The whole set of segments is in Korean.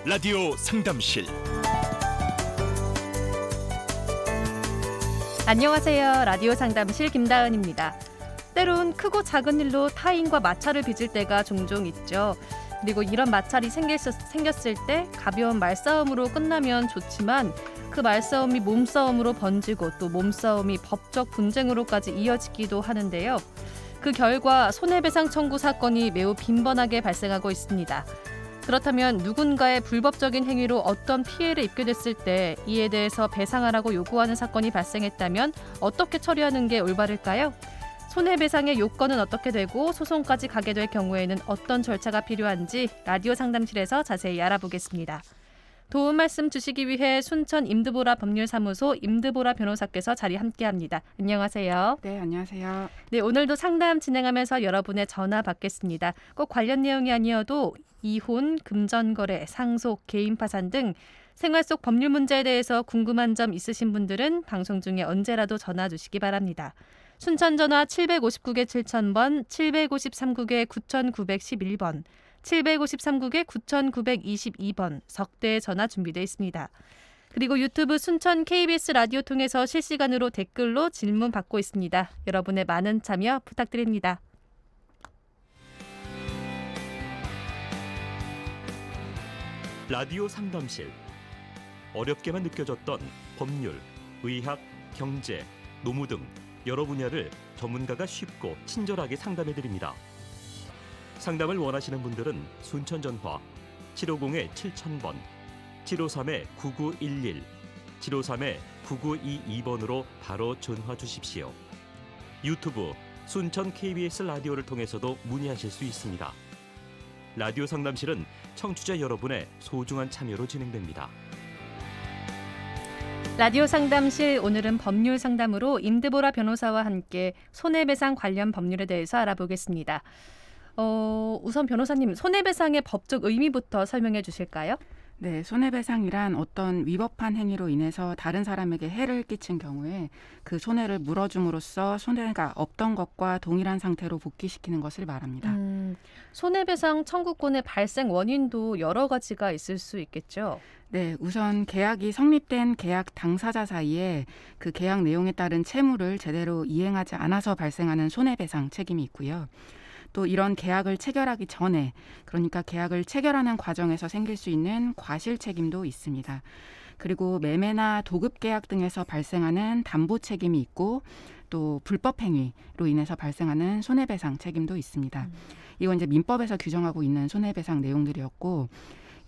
라디오 상담실. 안녕하세요. 라디오 상담실 김다은입니다. 때론 크고 작은 일로 타인과 마찰을 빚을 때가 종종 있죠. 그리고 이런 마찰이 생겼을 때 가벼운 말싸움으로 끝나면 좋지만 그 말싸움이 몸싸움으로 번지고 또 몸싸움이 법적 분쟁으로까지 이어지기도 하는데요. 그 결과 손해배상 청구 사건이 매우 빈번하게 발생하고 있습니다. 그렇다면 누군가의 불법적인 행위로 어떤 피해를 입게 됐을 때 이에 대해서 배상하라고 요구하는 사건이 발생했다면 어떻게 처리하는 게 올바를까요? 손해배상의 요건은 어떻게 되고 소송까지 가게 될 경우에는 어떤 절차가 필요한지 라디오 상담실에서 자세히 알아보겠습니다. 도움 말씀 주시기 위해 순천 임드보라 법률사무소 임드보라 변호사께서 자리 함께합니다. 안녕하세요. 네, 안녕하세요. 네, 오늘도 상담 진행하면서 여러분의 전화 받겠습니다. 꼭 관련 내용이 아니어도 이혼, 금전거래, 상속, 개인 파산 등 생활 속 법률 문제에 대해서 궁금한 점 있으신 분들은 방송 중에 언제라도 전화 주시기 바랍니다. 순천 전화 759개 7000번, 753국에 9911번, 753국에 9922번 석대의 전화 준비되어 있습니다. 그리고 유튜브 순천 KBS 라디오 통해서 실시간으로 댓글로 질문 받고 있습니다. 여러분의 많은 참여 부탁드립니다. 라디오 상담실. 어렵게만 느껴졌던 법률, 의학, 경제, 노무 등 여러 분야를 전문가가 쉽고 친절하게 상담해드립니다. 상담을 원하시는 분들은 순천 전화 750-7000번, 753-9911, 753-9922번으로 바로 전화 주십시오. 유튜브 순천 KBS 라디오를 통해서도 문의하실 수 있습니다. 라디오 상담실은 청취자 여러분의 소중한 참여로 진행됩니다. 라디오 상담실 오늘은 법률 상담으로 임드보라 변호사와 함께 손해배상 관련 법률에 대해서 알아보겠습니다. 우선 변호사님, 손해배상의 법적 의미부터 설명해 주실까요? 네, 손해배상이란 어떤 위법한 행위로 인해서 다른 사람에게 해를 끼친 경우에 그 손해를 물어줌으로써 손해가 없던 것과 동일한 상태로 복귀시키는 것을 말합니다. 손해배상 청구권의 발생 원인도 여러 가지가 있을 수 있겠죠? 네, 우선 계약이 성립된 계약 당사자 사이에 그 계약 내용에 따른 채무를 제대로 이행하지 않아서 발생하는 손해배상 책임이 있고요. 또 이런 계약을 체결하기 전에, 그러니까 계약을 체결하는 과정에서 생길 수 있는 과실 책임도 있습니다. 그리고 매매나 도급 계약 등에서 발생하는 담보 책임이 있고 또 불법 행위로 인해서 발생하는 손해배상 책임도 있습니다. 이건 이제 민법에서 규정하고 있는 손해배상 내용들이었고,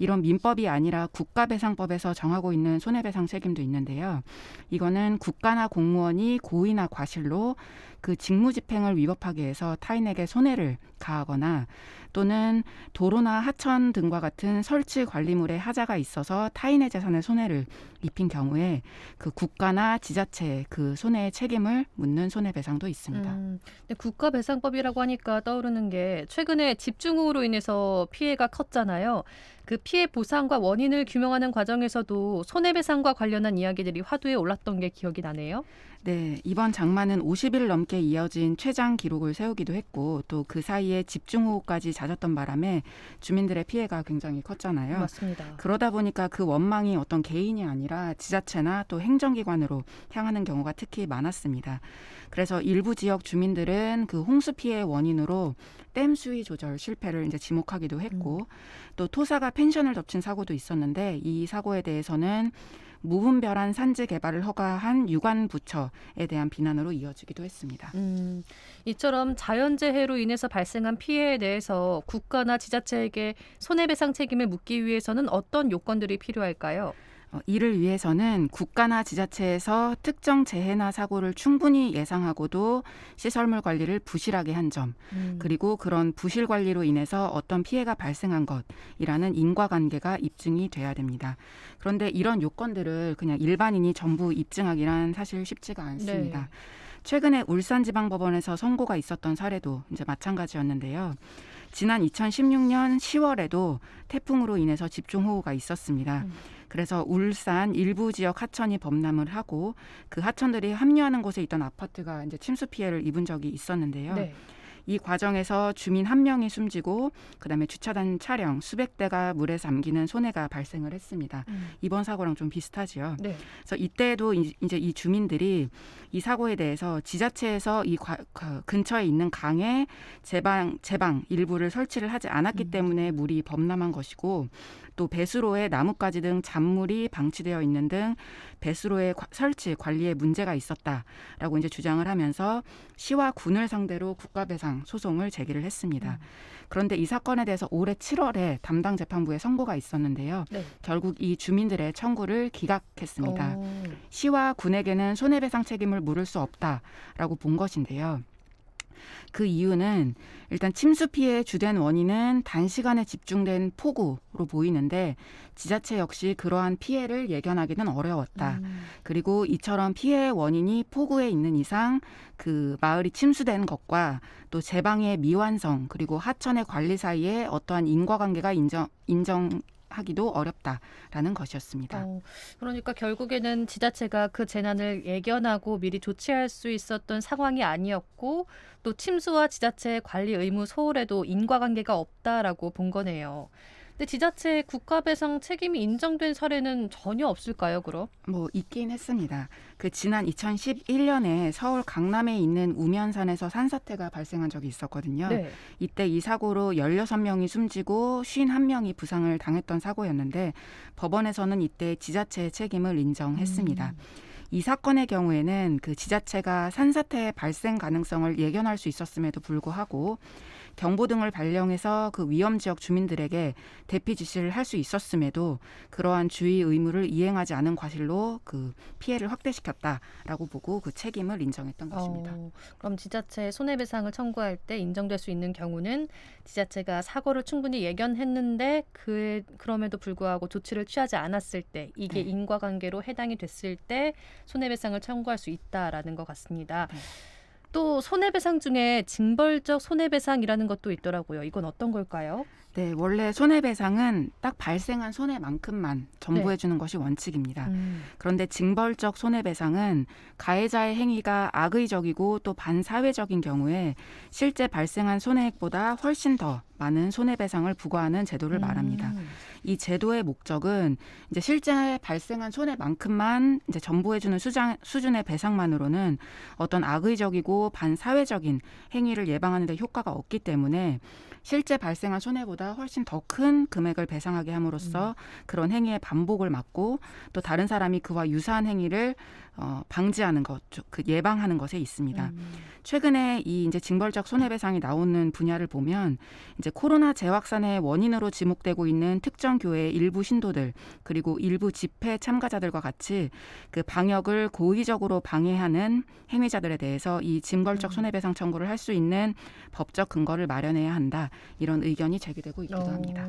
이런 민법이 아니라 국가배상법에서 정하고 있는 손해배상 책임도 있는데요. 이거는 국가나 공무원이 고의나 과실로 그 직무집행을 위법하게 해서 타인에게 손해를 가하거나 또는 도로나 하천 등과 같은 설치 관리물에 하자가 있어서 타인의 재산에 손해를 입힌 경우에 그 국가나 지자체의 그 손해의 책임을 묻는 손해배상도 있습니다. 근데 국가배상법이라고 하니까 떠오르는 게 최근에 집중호우로 인해서 피해가 컸잖아요. 그 피해 보상과 원인을 규명하는 과정에서도 손해배상과 관련한 이야기들이 화두에 올랐던 게 기억이 나네요. 네, 이번 장마는 50일 넘게 이어진 최장 기록을 세우기도 했고 또 그 사이에 집중호우까지 잦았던 바람에 주민들의 피해가 굉장히 컸잖아요. 맞습니다. 그러다 보니까 그 원망이 어떤 개인이 아니라 지자체나 또 행정기관으로 향하는 경우가 특히 많았습니다. 그래서 일부 지역 주민들은 그 홍수 피해의 원인으로 댐 수위 조절 실패를 이제 지목하기도 했고 또 토사가 펜션을 덮친 사고도 있었는데 이 사고에 대해서는 무분별한 산지 개발을 허가한 유관부처에 대한 비난으로 이어지기도 했습니다. 이처럼 자연재해로 인해서 발생한 피해에 대해서 국가나 지자체에게 손해배상 책임을 묻기 위해서는 어떤 요건들이 필요할까요? 이를 위해서는 국가나 지자체에서 특정 재해나 사고를 충분히 예상하고도 시설물 관리를 부실하게 한 점, 그리고 그런 부실 관리로 인해서 어떤 피해가 발생한 것이라는 인과관계가 입증이 돼야 됩니다. 그런데 이런 요건들을 그냥 일반인이 전부 입증하기란 사실 쉽지가 않습니다. 네. 최근에 울산지방법원에서 선고가 있었던 사례도 이제 마찬가지였는데요. 지난 2016년 10월에도 태풍으로 인해서 집중호우가 있었습니다. 그래서 울산 일부 지역 하천이 범람을 하고 그 하천들이 합류하는 곳에 있던 아파트가 이제 침수 피해를 입은 적이 있었는데요. 네. 이 과정에서 주민 한 명이 숨지고 그다음에 주차된 차량 수백 대가 물에 잠기는 손해가 발생을 했습니다. 이번 사고랑 좀 비슷하지요. 네. 그래서 이때도 이제 이 주민들이 이 사고에 대해서 지자체에서 이 근처에 있는 강에 제방 일부를 설치를 하지 않았기 때문에 물이 범람한 것이고, 또 배수로에 나뭇가지 등 잔물이 방치되어 있는 등 배수로의 설치 관리에 문제가 있었다라고 이제 주장을 하면서 시와 군을 상대로 국가배상 소송을 제기를 했습니다. 그런데 이 사건에 대해서 올해 7월에 담당 재판부에 선고가 있었는데요. 네. 결국 이 주민들의 청구를 기각했습니다. 시와 군에게는 손해배상 책임을 물을 수 없다라고 본 것인데요. 그 이유는 일단 침수 피해의 주된 원인은 단시간에 집중된 폭우로 보이는데 지자체 역시 그러한 피해를 예견하기는 어려웠다. 그리고 이처럼 피해의 원인이 폭우에 있는 이상 그 마을이 침수된 것과 또 제방의 미완성 그리고 하천의 관리 사이에 어떠한 인과관계가 인정하기도 어렵다라는 것이었습니다. 그러니까 결국에는 지자체가 그 재난을 예견하고 미리 조치할 수 있었던 상황이 아니었고, 또 침수와 지자체의 관리 의무 소홀에도 인과관계가 없다라고 본 거네요. 근데 지자체의 국가배상 책임이 인정된 사례는 전혀 없을까요, 그럼? 있긴 했습니다. 그 지난 2011년에 서울 강남에 있는 우면산에서 산사태가 발생한 적이 있었거든요. 네. 이때 이 사고로 16명이 숨지고 51명이 부상을 당했던 사고였는데 법원에서는 이때 지자체의 책임을 인정했습니다. 이 사건의 경우에는 그 지자체가 산사태의 발생 가능성을 예견할 수 있었음에도 불구하고 경보등을 발령해서 그 위험 지역 주민들에게 대피 지시를 할 수 있었음에도 그러한 주의 의무를 이행하지 않은 과실로 그 피해를 확대시켰다라고 보고 그 책임을 인정했던 것입니다. 그럼 지자체에 손해배상을 청구할 때 인정될 수 있는 경우는 지자체가 사고를 충분히 예견했는데 그럼에도 불구하고 조치를 취하지 않았을 때, 이게 네. 인과관계로 해당이 됐을 때 손해배상을 청구할 수 있다라는 것 같습니다. 네. 또 손해배상 중에 징벌적 손해배상이라는 것도 있더라고요. 이건 어떤 걸까요? 네, 원래 손해배상은 딱 발생한 손해만큼만 전부해 주는 것이 원칙입니다. 그런데 징벌적 손해배상은 가해자의 행위가 악의적이고 또 반사회적인 경우에 실제 발생한 손해액보다 훨씬 더 많은 손해배상을 부과하는 제도를 말합니다. 이 제도의 목적은 이제 실제 발생한 손해만큼만 이제 전부해주는 수준의 배상만으로는 어떤 악의적이고 반사회적인 행위를 예방하는 데 효과가 없기 때문에 실제 발생한 손해보다 훨씬 더 큰 금액을 배상하게 함으로써 그런 행위의 반복을 막고 또 다른 사람이 그와 유사한 행위를 방지하는 것, 그 예방하는 것에 있습니다. 최근에 이 이제 징벌적 손해배상이 나오는 분야를 보면 이제 코로나 재확산의 원인으로 지목되고 있는 특정 교회의 일부 신도들 그리고 일부 집회 참가자들과 같이 그 방역을 고의적으로 방해하는 행위자들에 대해서 이 징벌적 손해배상 청구를 할 수 있는 법적 근거를 마련해야 한다. 이런 의견이 제기되고 있기도 합니다.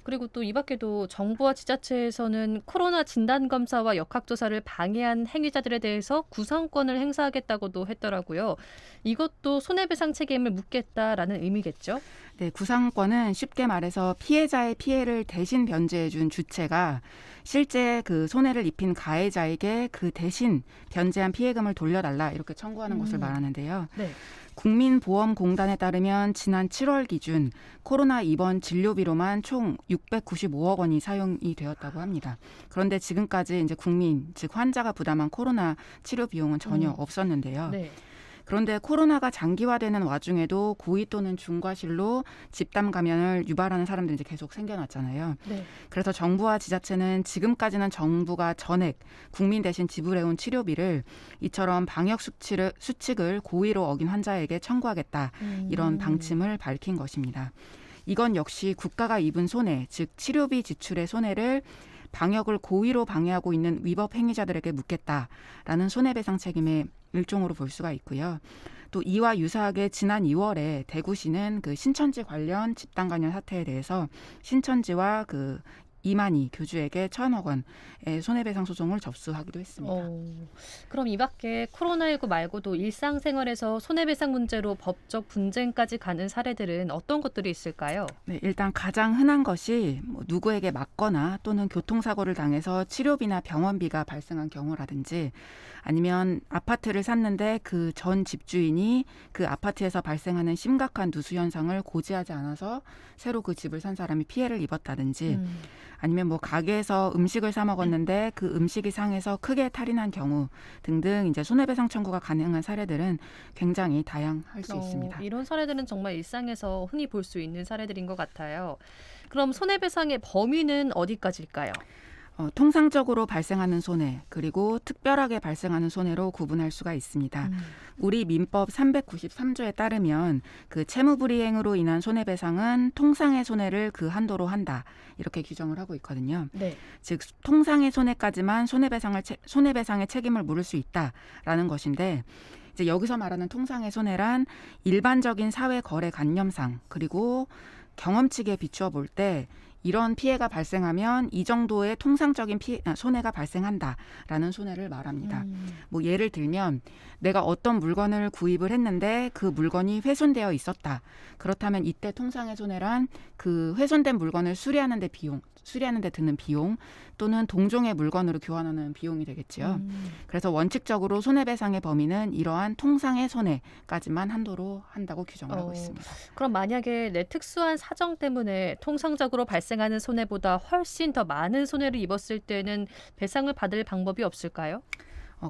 그리고 또 이 밖에도 정부와 지자체에서는 코로나 진단검사와 역학조사를 방해한 행위자들에 대해서 구상권을 행사하겠다고도 했더라고요. 이것도 손해배상 책임을 묻겠다라는 의미겠죠? 네, 구상권은 쉽게 말해서 피해자의 피해를 대신 변제해 준 주체가 실제 그 손해를 입힌 가해자에게 그 대신 변제한 피해금을 돌려달라 이렇게 청구하는 것을 말하는데요. 네. 국민보험공단에 따르면 지난 7월 기준 코로나 입원 진료비로만 총 695억 원이 사용이 되었다고 합니다. 그런데 지금까지 이제 국민, 즉 환자가 부담한 코로나 치료 비용은 전혀 없었는데요. 네. 그런데 코로나가 장기화되는 와중에도 고의 또는 중과실로 집단 감염을 유발하는 사람들이 이제 계속 생겨났잖아요. 네. 그래서 정부와 지자체는 지금까지는 정부가 전액 국민 대신 지불해온 치료비를 이처럼 방역 수칙을 고의로 어긴 환자에게 청구하겠다. 이런 방침을 밝힌 것입니다. 이건 역시 국가가 입은 손해, 즉 치료비 지출의 손해를 방역을 고의로 방해하고 있는 위법 행위자들에게 묻겠다라는 손해배상 책임의 일종으로 볼 수가 있고요. 또 이와 유사하게 지난 2월에 대구시는 그 신천지 관련 집단 감염 사태에 대해서 신천지와 그 이만희 교주에게 1,000억 원의 손해배상 소송을 접수하기도 했습니다. 그럼 이 밖에 코로나19 말고도 일상생활에서 손해배상 문제로 법적 분쟁까지 가는 사례들은 어떤 것들이 있을까요? 네, 일단 가장 흔한 것이 누구에게 맞거나 또는 교통사고를 당해서 치료비나 병원비가 발생한 경우라든지 아니면 아파트를 샀는데 그 전 집주인이 그 아파트에서 발생하는 심각한 누수 현상을 고지하지 않아서 새로 그 집을 산 사람이 피해를 입었다든지 아니면 가게에서 음식을 사 먹었는데 그 음식이 상해서 크게 탈이 난 경우 등등 이제 손해배상 청구가 가능한 사례들은 굉장히 다양할 수 있습니다. 이런 사례들은 정말 일상에서 흔히 볼 수 있는 사례들인 것 같아요. 그럼 손해배상의 범위는 어디까지일까요? 통상적으로 발생하는 손해 그리고 특별하게 발생하는 손해로 구분할 수가 있습니다. 우리 민법 393조에 따르면 그 채무불이행으로 인한 손해배상은 통상의 손해를 그 한도로 한다. 이렇게 규정을 하고 있거든요. 네. 즉 통상의 손해까지만 손해배상의 책임을 물을 수 있다라는 것인데 이제 여기서 말하는 통상의 손해란 일반적인 사회 거래 관념상 그리고 경험칙에 비추어 볼 때 이런 피해가 발생하면 이 정도의 통상적인 손해가 발생한다라는 손해를 말합니다. 예를 들면 내가 어떤 물건을 구입을 했는데 그 물건이 훼손되어 있었다. 그렇다면 이때 통상의 손해란 그 훼손된 물건을 수리하는 데 드는 비용 또는 동종의 물건으로 교환하는 비용이 되겠죠. 그래서 원칙적으로 손해배상의 범위는 이러한 통상의 손해까지만 한도로 한다고 규정을 하고 있습니다. 그럼 만약에 내 특수한 사정 때문에 통상적으로 발생하는 손해보다 훨씬 더 많은 손해를 입었을 때는 배상을 받을 방법이 없을까요?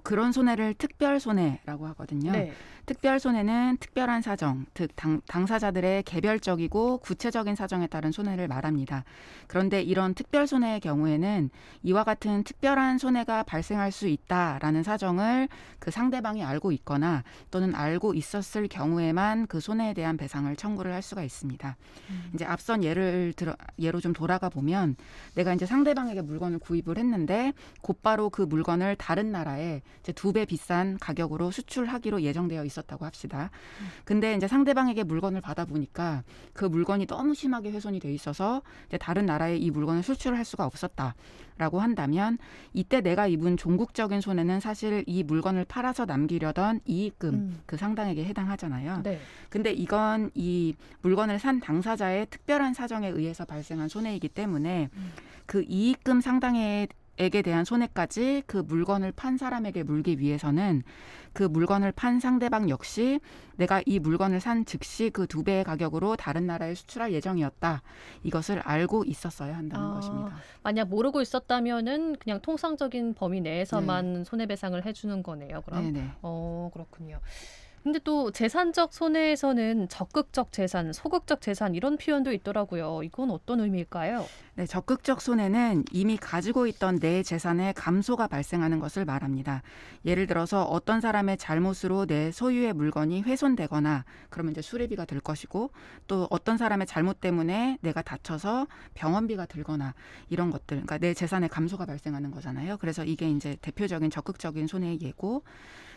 그런 손해를 특별손해라고 하거든요. 네. 특별손해는 특별한 사정, 즉 당사자들의 개별적이고 구체적인 사정에 따른 손해를 말합니다. 그런데 이런 특별손해의 경우에는 이와 같은 특별한 손해가 발생할 수 있다라는 사정을 그 상대방이 알고 있거나 또는 알고 있었을 경우에만 그 손해에 대한 배상을 청구를 할 수가 있습니다. 이제 앞선 예로 좀 돌아가 보면 내가 이제 상대방에게 물건을 구입을 했는데 곧바로 그 물건을 다른 나라에 이제 2배 비싼 가격으로 수출하기로 예정되어 있었다고 합시다. 근데 이제 상대방에게 물건을 받아보니까 그 물건이 너무 심하게 훼손이 돼 있어서 이제 다른 나라에 이 물건을 수출할 수가 없었다라고 한다면 이때 내가 입은 종국적인 손해는 사실 이 물건을 팔아서 남기려던 이익금 그 상당액에 해당하잖아요. 네. 근데 이건 이 물건을 산 당사자의 특별한 사정에 의해서 발생한 손해이기 때문에 그 이익금 상당액에 대한 손해까지 그 물건을 판 사람에게 물기 위해서는 그 물건을 판 상대방 역시 내가 이 물건을 산 즉시 그 2배의 가격으로 다른 나라에 수출할 예정이었다. 이것을 알고 있었어야 한다는 것입니다. 만약 모르고 있었다면은 그냥 통상적인 범위 내에서만 손해배상을 해주는 거네요. 그럼. 네네. 그렇군요. 근데 또 재산적 손해에서는 적극적 재산, 소극적 재산 이런 표현도 있더라고요. 이건 어떤 의미일까요? 네, 적극적 손해는 이미 가지고 있던 내 재산의 감소가 발생하는 것을 말합니다. 예를 들어서 어떤 사람의 잘못으로 내 소유의 물건이 훼손되거나 그러면 이제 수리비가 들 것이고 또 어떤 사람의 잘못 때문에 내가 다쳐서 병원비가 들거나 이런 것들, 그러니까 내 재산의 감소가 발생하는 거잖아요. 그래서 이게 이제 대표적인 적극적인 손해의 예고.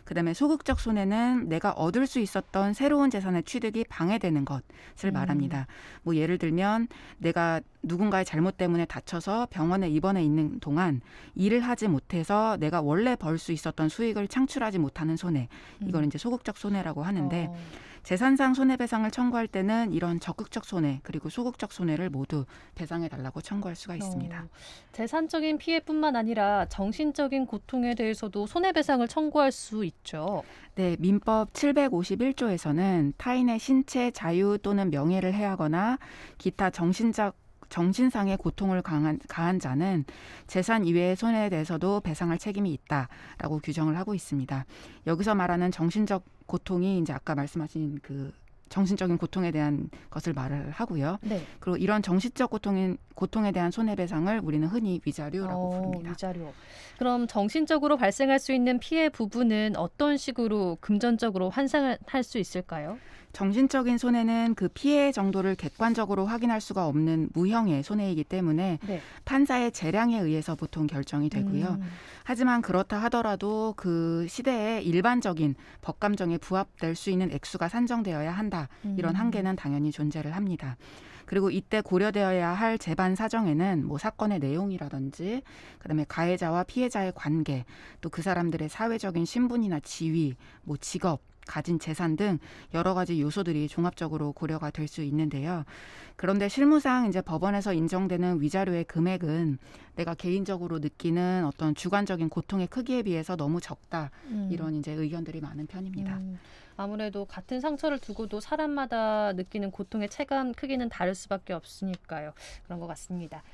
그다음에 소극적 손해는 내가 얻을 수 있었던 새로운 재산의 취득이 방해되는 것을 말합니다. 예를 들면 내가 누군가의 잘못 때문에 다쳐서 병원에 입원해 있는 동안 일을 하지 못해서 내가 원래 벌 수 있었던 수익을 창출하지 못하는 손해. 이걸 이제 소극적 손해라고 하는데 재산상 손해배상을 청구할 때는 이런 적극적 손해 그리고 소극적 손해를 모두 배상해달라고 청구할 수가 있습니다. 재산적인 피해뿐만 아니라 정신적인 고통에 대해서도 손해배상을 청구할 수 있죠. 네, 민법 751조에서는 타인의 신체 자유 또는 명예를 해하거나 기타 정신상의 고통을 가한 자는 재산 이외의 손해에 대해서도 배상할 책임이 있다라고 규정을 하고 있습니다. 여기서 말하는 정신적 고통이 이제 아까 말씀하신 그 정신적인 고통에 대한 것을 말을 하고요. 네. 그리고 이런 정신적 고통에 대한 손해배상을 우리는 흔히 위자료라고 부릅니다. 위자료. 그럼 정신적으로 발생할 수 있는 피해 부분은 어떤 식으로 금전적으로 환산할 수 있을까요? 정신적인 손해는 그 피해 정도를 객관적으로 확인할 수가 없는 무형의 손해이기 때문에 네. 판사의 재량에 의해서 보통 결정이 되고요. 하지만 그렇다 하더라도 그 시대의 일반적인 법감정에 부합될 수 있는 액수가 산정되어야 한다. 이런 한계는 당연히 존재를 합니다. 그리고 이때 고려되어야 할 재반 사정에는 뭐 사건의 내용이라든지 그다음에 가해자와 피해자의 관계, 또 그 사람들의 사회적인 신분이나 지위, 뭐 직업, 가진 재산 등 여러 가지 요소들이 종합적으로 고려가 될 수 있는데요. 그런데 실무상 이제 법원에서 인정되는 위자료의 금액은 내가 개인적으로 느끼는 어떤 주관적인 고통의 크기에 비해서 너무 적다. 이런 이제 의견들이 많은 편입니다. 아무래도 같은 상처를 두고도 사람마다 느끼는 고통의 체감 크기는 다를 수밖에 없으니까요. 그런 것 같습니다.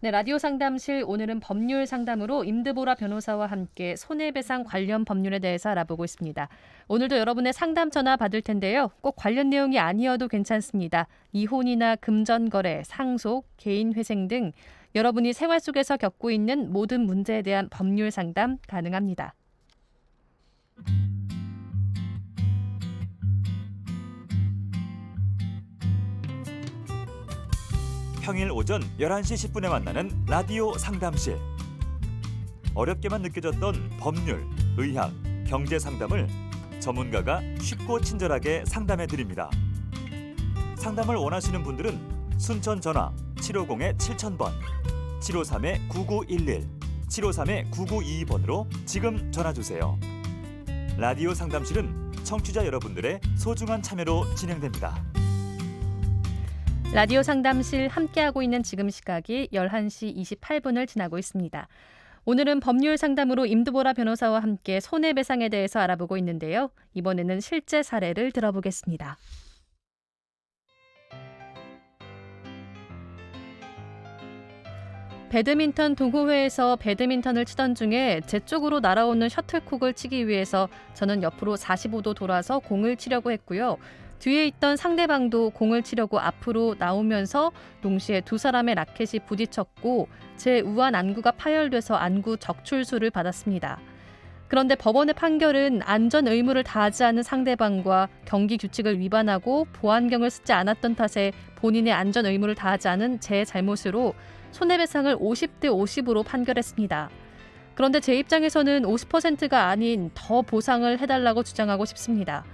네, 라디오 상담실 오늘은 법률 상담으로 임드보라 변호사와 함께 손해배상 관련 법률에 대해서 알아보고 있습니다. 오늘도 여러분의 상담 전화 받을 텐데요. 꼭 관련 내용이 아니어도 괜찮습니다. 이혼이나 금전거래, 상속, 개인회생 등 여러분이 생활 속에서 겪고 있는 모든 문제에 대한 법률 상담 가능합니다. 평일 오전 11시 10분에 만나는 라디오 상담실. 어렵게만 느껴졌던 법률, 의학, 경제 상담을 전문가가 쉽고 친절하게 상담해 드립니다. 상담을 원하시는 분들은 순천 전화 750-7000번, 753-9911, 753-9922번으로 지금 전화 주세요. 라디오 상담실은 청취자 여러분들의 소중한 참여로 진행됩니다. 라디오 상담실 함께하고 있는 지금 시각이 11시 28분을 지나고 있습니다. 오늘은 법률 상담으로 임드보라 변호사와 함께 손해배상에 대해서 알아보고 있는데요. 이번에는 실제 사례를 들어보겠습니다. 배드민턴 동호회에서 배드민턴을 치던 중에 제 쪽으로 날아오는 셔틀콕을 치기 위해서 저는 옆으로 45도 돌아서 공을 치려고 했고요. 뒤에 있던 상대방도 공을 치려고 앞으로 나오면서 동시에 두 사람의 라켓이 부딪혔고 제 우한 안구가 파열돼서 안구 적출수를 받았습니다. 그런데 법원의 판결은 안전 의무를 다하지 않은 상대방과 경기 규칙을 위반하고 보안경을 쓰지 않았던 탓에 본인의 안전 의무를 다하지 않은 제 잘못으로 손해배상을 50대 50으로 판결했습니다. 그런데 제 입장에서는 50%가 아닌 더 보상을 해달라고 주장하고 싶습니다.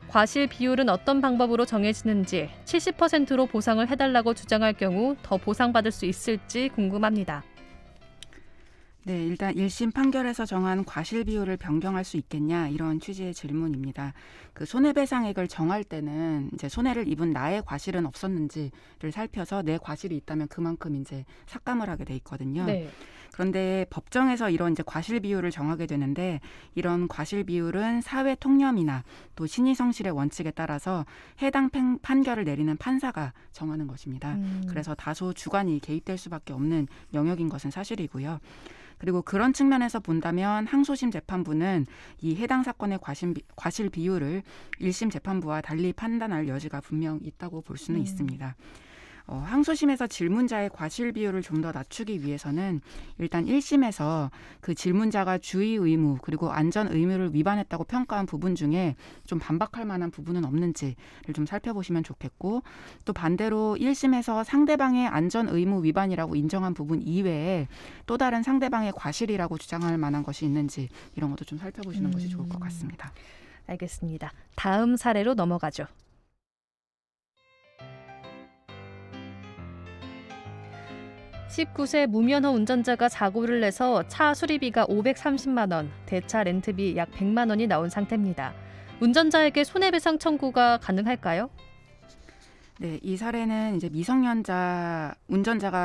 과실 비율은 어떤 방법으로 정해지는지, 70%로 보상을 해달라고 주장할 경우 더 보상받을 수 있을지 궁금합니다. 네, 일단 1심 판결에서 정한 과실 비율을 변경할 수 있겠냐 이런 취지의 질문입니다. 그 손해배상액을 정할 때는 이제 손해를 입은 나의 과실은 없었는지를 살펴서 내 과실이 있다면 그만큼 이제 삭감을 하게 돼 있거든요. 네. 그런데 법정에서 이런 이제 과실 비율을 정하게 되는데 이런 과실 비율은 사회 통념이나 또 신의 성실의 원칙에 따라서 해당 판결을 내리는 판사가 정하는 것입니다. 그래서 다소 주관이 개입될 수밖에 없는 영역인 것은 사실이고요. 그리고 그런 측면에서 본다면 항소심 재판부는 이 해당 사건의 과실 비율을 1심 재판부와 달리 판단할 여지가 분명 있다고 볼 수는 있습니다. 항소심에서 질문자의 과실 비율을 좀 더 낮추기 위해서는 일단 1심에서 그 질문자가 주의 의무 그리고 안전 의무를 위반했다고 평가한 부분 중에 좀 반박할 만한 부분은 없는지를 좀 살펴보시면 좋겠고, 또 반대로 1심에서 상대방의 안전 의무 위반이라고 인정한 부분 이외에 또 다른 상대방의 과실이라고 주장할 만한 것이 있는지 이런 것도 좀 살펴보시는 것이 좋을 것 같습니다. 알겠습니다. 다음 사례로 넘어가죠. 19세 무면허 운전자가 사고를 내서 차 수리비가 530만 원, 대차 렌트비 약 100만 원이 나온 상태입니다. 운전자에게 손해배상 청구가 가능할까요? 네, 이 사례는 이제 운전자가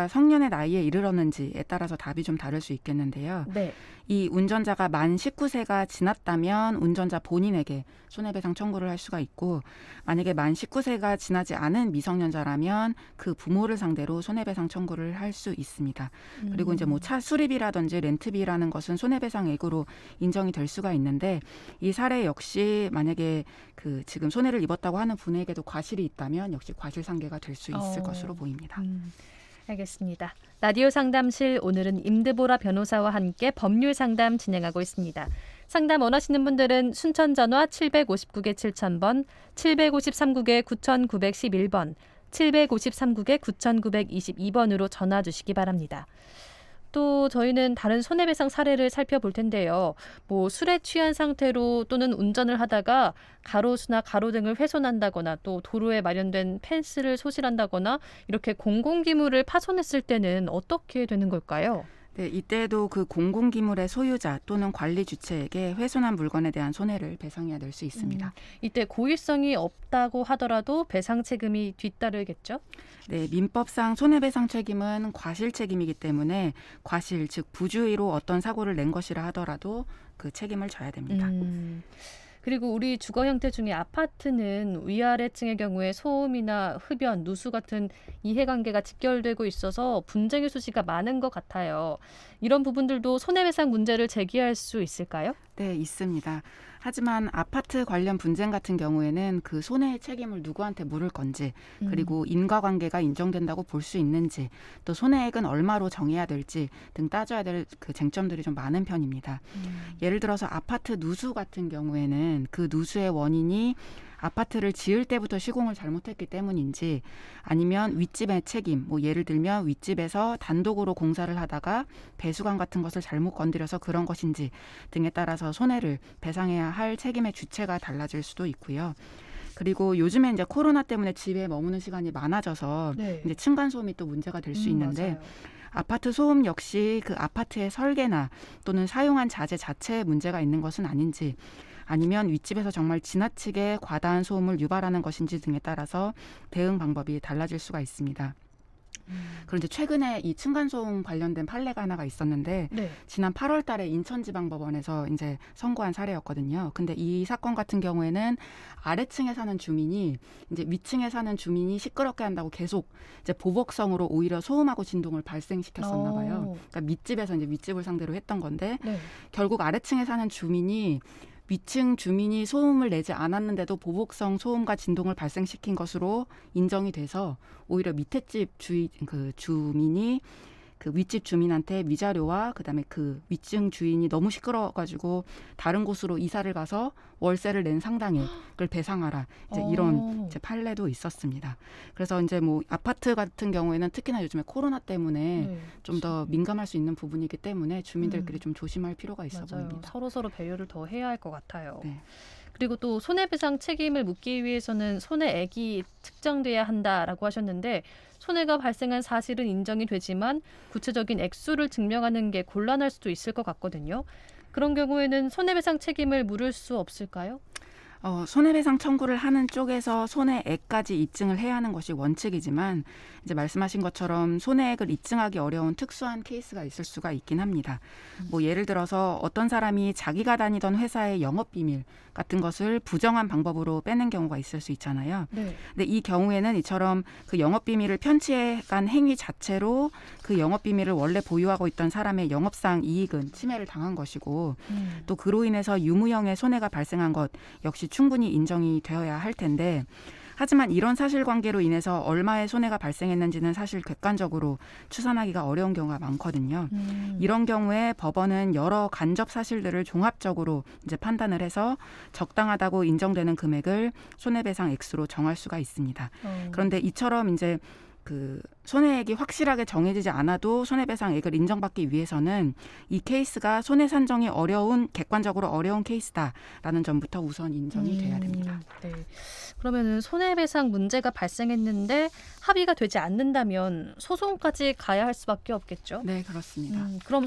성년의 나이에 이르렀는지에 따라서 답이 좀 다를 수 있겠는데요. 네. 이 운전자가 만 19세가 지났다면 운전자 본인에게 손해배상 청구를 할 수가 있고, 만약에 만 19세가 지나지 않은 미성년자라면 그 부모를 상대로 손해배상 청구를 할 수 있습니다. 그리고 이제 뭐 차 수리비라든지 렌트비라는 것은 손해배상액으로 인정이 될 수가 있는데, 이 사례 역시 만약에 그 지금 손해를 입었다고 하는 분에게도 과실이 있다면 역시 과실상계가 될 수 있을 것으로 보입니다. 알겠습니다. 라디오 상담실 오늘은 임드보라 변호사와 함께 법률 상담 진행하고 있습니다. 상담 원하시는 분들은 순천 전화 759개 7000번, 753국에 9911번, 753국에 9922번으로 전화 주시기 바랍니다. 또 저희는 다른 손해배상 사례를 살펴볼 텐데요. 뭐 술에 취한 상태로 또는 운전을 하다가 가로수나 가로등을 훼손한다거나 또 도로에 마련된 펜스를 소실한다거나 이렇게 공공기물을 파손했을 때는 어떻게 되는 걸까요? 네, 이때도 그 공공기물의 소유자 또는 관리 주체에게 훼손한 물건에 대한 손해를 배상해야 될 수 있습니다. 이때 고의성이 없다고 하더라도 배상 책임이 뒤따르겠죠? 네, 민법상 손해배상 책임은 과실 책임이기 때문에 과실, 즉 부주의로 어떤 사고를 낸 것이라 하더라도 그 책임을 져야 됩니다. 그리고 우리 주거 형태 중에 아파트는 위아래층의 경우에 소음이나 흡연, 누수 같은 이해관계가 직결되고 있어서 분쟁의 수시가 많은 것 같아요. 이런 부분들도 손해배상 문제를 제기할 수 있을까요? 네, 있습니다. 하지만 아파트 관련 분쟁 같은 경우에는 그 손해의 책임을 누구한테 물을 건지, 그리고 인과관계가 인정된다고 볼 수 있는지, 또 손해액은 얼마로 정해야 될지 등 따져야 될 그 쟁점들이 좀 많은 편입니다. 예를 들어서 아파트 누수 같은 경우에는 그 누수의 원인이 아파트를 지을 때부터 시공을 잘못했기 때문인지, 아니면 윗집의 책임, 뭐 예를 들면 윗집에서 단독으로 공사를 하다가 배수관 같은 것을 잘못 건드려서 그런 것인지 등에 따라서 손해를 배상해야 할 책임의 주체가 달라질 수도 있고요. 그리고 요즘에 이제 코로나 때문에 집에 머무는 시간이 많아져서 이제 층간소음이 또 문제가 될 수 있는데, 맞아요. 아파트 소음 역시 그 아파트의 설계나 또는 사용한 자재 자체에 문제가 있는 것은 아닌지, 아니면 윗집에서 정말 지나치게 과다한 소음을 유발하는 것인지 등에 따라서 대응 방법이 달라질 수가 있습니다. 그런데 최근에 이 층간소음 관련된 판례가 하나가 있었는데, 지난 8월 달에 인천지방법원에서 이제 선고한 사례였거든요. 근데 이 사건 같은 경우에는 아래층에 사는 주민이 이제 위층에 사는 주민이 시끄럽게 한다고 계속 이제 보복성으로 오히려 소음하고 진동을 발생시켰었나 봐요. 그러니까 밑집에서 이제 윗집을 상대로 했던 건데, 결국 아래층에 사는 주민이 위층 주민이 소음을 내지 않았는데도 보복성 소음과 진동을 발생시킨 것으로 인정이 돼서 오히려 밑에 집 주민이 그 윗집 주민한테 위자료와 그다음에 그 위층 주인이 너무 시끄러워가지고 다른 곳으로 이사를 가서 월세를 낸 상당액을 배상하라, 이제 이런 이제 판례도 있었습니다. 그래서 이제 뭐 아파트 같은 경우에는 특히나 요즘에 코로나 때문에 좀 더 민감할 수 있는 부분이기 때문에 주민들끼리 좀 조심할 필요가 있어 보입니다. 서로 배려를 더 해야 할 것 같아요. 네. 그리고 또 손해배상 책임을 묻기 위해서는 손해액이 측정돼야 한다라고 하셨는데, 손해가 발생한 사실은 인정이 되지만 구체적인 액수를 증명하는 게 곤란할 수도 있을 것 같거든요. 그런 경우에는 손해배상 책임을 물을 수 없을까요? 손해배상 청구를 하는 쪽에서 손해액까지 입증을 해야 하는 것이 원칙이지만, 이제 말씀하신 것처럼 손해액을 입증하기 어려운 특수한 케이스가 있을 수가 있긴 합니다. 뭐 예를 들어서 어떤 사람이 자기가 다니던 회사의 영업비밀 같은 것을 부정한 방법으로 빼낸 경우가 있을 수 있잖아요. 근데 이 경우에는 이처럼 그 영업비밀을 편취해간 행위 자체로 그 영업비밀을 원래 보유하고 있던 사람의 영업상 이익은 침해를 당한 것이고, 또 그로 인해서 유무형의 손해가 발생한 것 역시 충분히 인정이 되어야 할 텐데, 하지만 이런 사실관계로 인해서 얼마의 손해가 발생했는지는 사실 객관적으로 추산하기가 어려운 경우가 많거든요. 이런 경우에 법원은 여러 간접 사실들을 종합적으로 이제 판단을 해서 적당하다고 인정되는 금액을 손해배상 액수로 정할 수가 있습니다. 그런데 이처럼 이제 그 손해액이 확실하게 정해지지 않아도 손해배상액을 인정받기 위해서는 이 케이스가 손해 산정이 객관적으로 어려운 케이스다라는 점부터 우선 인정이 돼야 됩니다. 그러면은 손해배상 문제가 발생했는데 합의가 되지 않는다면 소송까지 가야 할 수밖에 없겠죠? 네, 그렇습니다. 그럼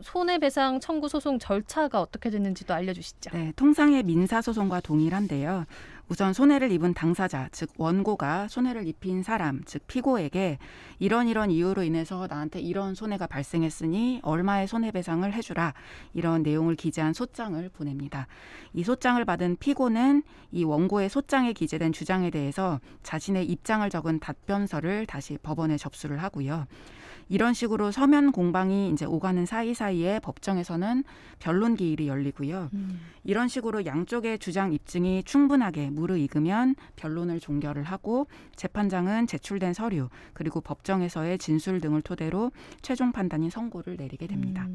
손해배상 청구 소송 절차가 어떻게 되는지도 알려주시죠. 네, 통상의 민사소송과 동일한데요. 우선 손해를 입은 당사자, 즉 원고가 손해를 입힌 사람, 즉 피고에게 이런 이유로 인해서 나한테 이런 손해가 발생했으니 얼마의 손해배상을 해주라, 이런 내용을 기재한 소장을 보냅니다. 이 소장을 받은 피고는 이 원고의 소장에 기재된 주장에 대해서 자신의 입장을 적은 답변서를 다시 법원에 접수를 하고요. 이런 식으로 서면 공방이 이제 오가는 사이사이에 법정에서는 변론 기일이 열리고요. 이런 식으로 양쪽의 주장 입증이 충분하게 무르익으면 변론을 종결을 하고 재판장은 제출된 서류 그리고 법정에서의 진술 등을 토대로 최종 판단인 선고를 내리게 됩니다.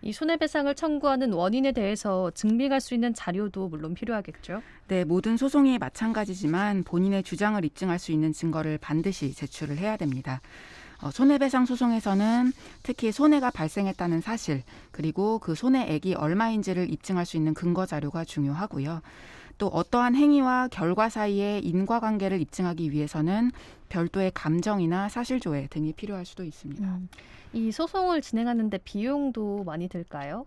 이 손해배상을 청구하는 원인에 대해서 증빙할 수 있는 자료도 물론 필요하겠죠? 네, 모든 소송이 마찬가지지만 본인의 주장을 입증할 수 있는 증거를 반드시 제출을 해야 됩니다. 손해배상 소송에서는 특히 손해가 발생했다는 사실, 그리고 그 손해액이 얼마인지를 입증할 수 있는 근거 자료가 중요하고요. 또 어떠한 행위와 결과 사이의 인과관계를 입증하기 위해서는 별도의 감정이나 사실조회 등이 필요할 수도 있습니다. 이 소송을 진행하는데 비용도 많이 들까요?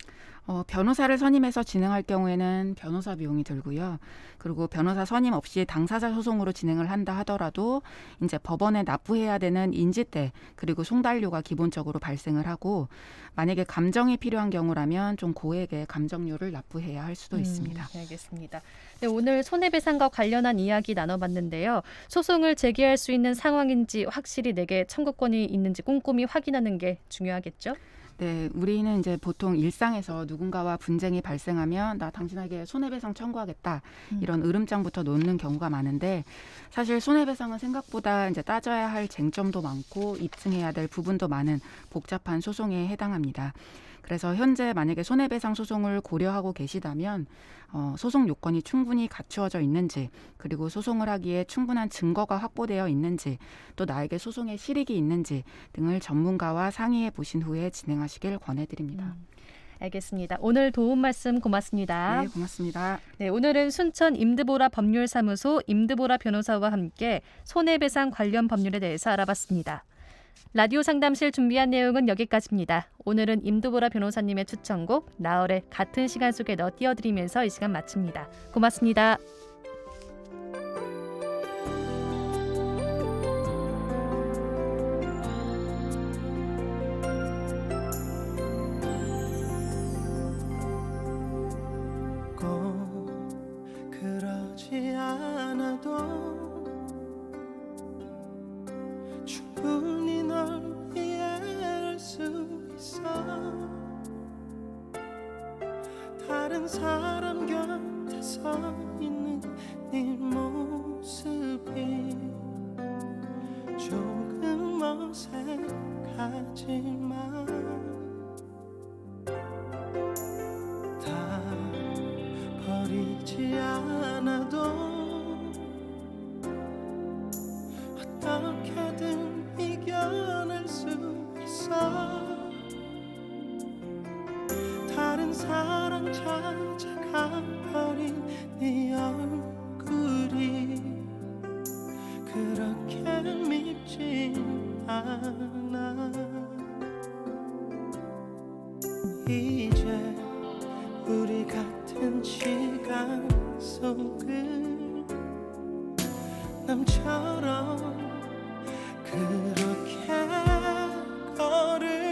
변호사를 선임해서 진행할 경우에는 변호사 비용이 들고요. 그리고 변호사 선임 없이 당사자 소송으로 진행을 한다 하더라도 이제 법원에 납부해야 되는 인지대 그리고 송달료가 기본적으로 발생을 하고, 만약에 감정이 필요한 경우라면 좀 고액의 감정료를 납부해야 할 수도 있습니다. 알겠습니다. 네, 오늘 손해배상과 관련한 이야기 나눠봤는데요. 소송을 제기할 수 있는 상황인지 확실히 내게 청구권이 있는지 꼼꼼히 확인하는 게 중요하겠죠? 네, 우리는 이제 보통 일상에서 누군가와 분쟁이 발생하면 나 당신에게 손해배상 청구하겠다 이런 으름장부터 놓는 경우가 많은데, 사실 손해배상은 생각보다 이제 따져야 할 쟁점도 많고 입증해야 될 부분도 많은 복잡한 소송에 해당합니다. 그래서 현재 만약에 손해배상 소송을 고려하고 계시다면 소송 요건이 충분히 갖추어져 있는지, 그리고 소송을 하기에 충분한 증거가 확보되어 있는지, 또 나에게 소송의 실익이 있는지 등을 전문가와 상의해 보신 후에 진행하시길 권해드립니다. 알겠습니다. 오늘 도움 말씀 고맙습니다. 네, 고맙습니다. 네, 오늘은 순천 임드보라 법률사무소 임드보라 변호사와 함께 손해배상 관련 법률에 대해서 알아봤습니다. 라디오 상담실 준비한 내용은 여기까지입니다. 오늘은 임드보라 변호사님의 추천곡 나얼의 같은 시간 속에 너 띄워드리면서 이 시간 마칩니다. 고맙습니다. 꼭 그러지 않아도 충분히 널 이해할 수 있어. 다른 사람 곁에 서 있는 네 모습이 조금 어색하지만 다 버리지 않아도 어떻게든 이겨낼 수 있어. 다른 사람 찾아가 버린 네 얼굴이 그렇게 밉진 않아. 이제 우리 같은 시간 속을 남처럼 그렇게 걸을